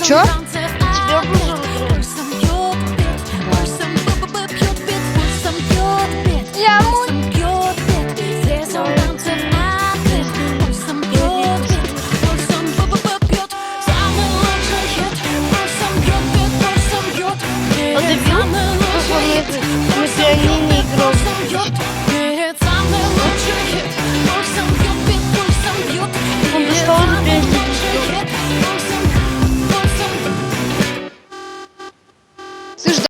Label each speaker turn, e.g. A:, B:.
A: Чё?
B: Тебе обзор
A: Я
B: А ты видел, как он на пианино играл?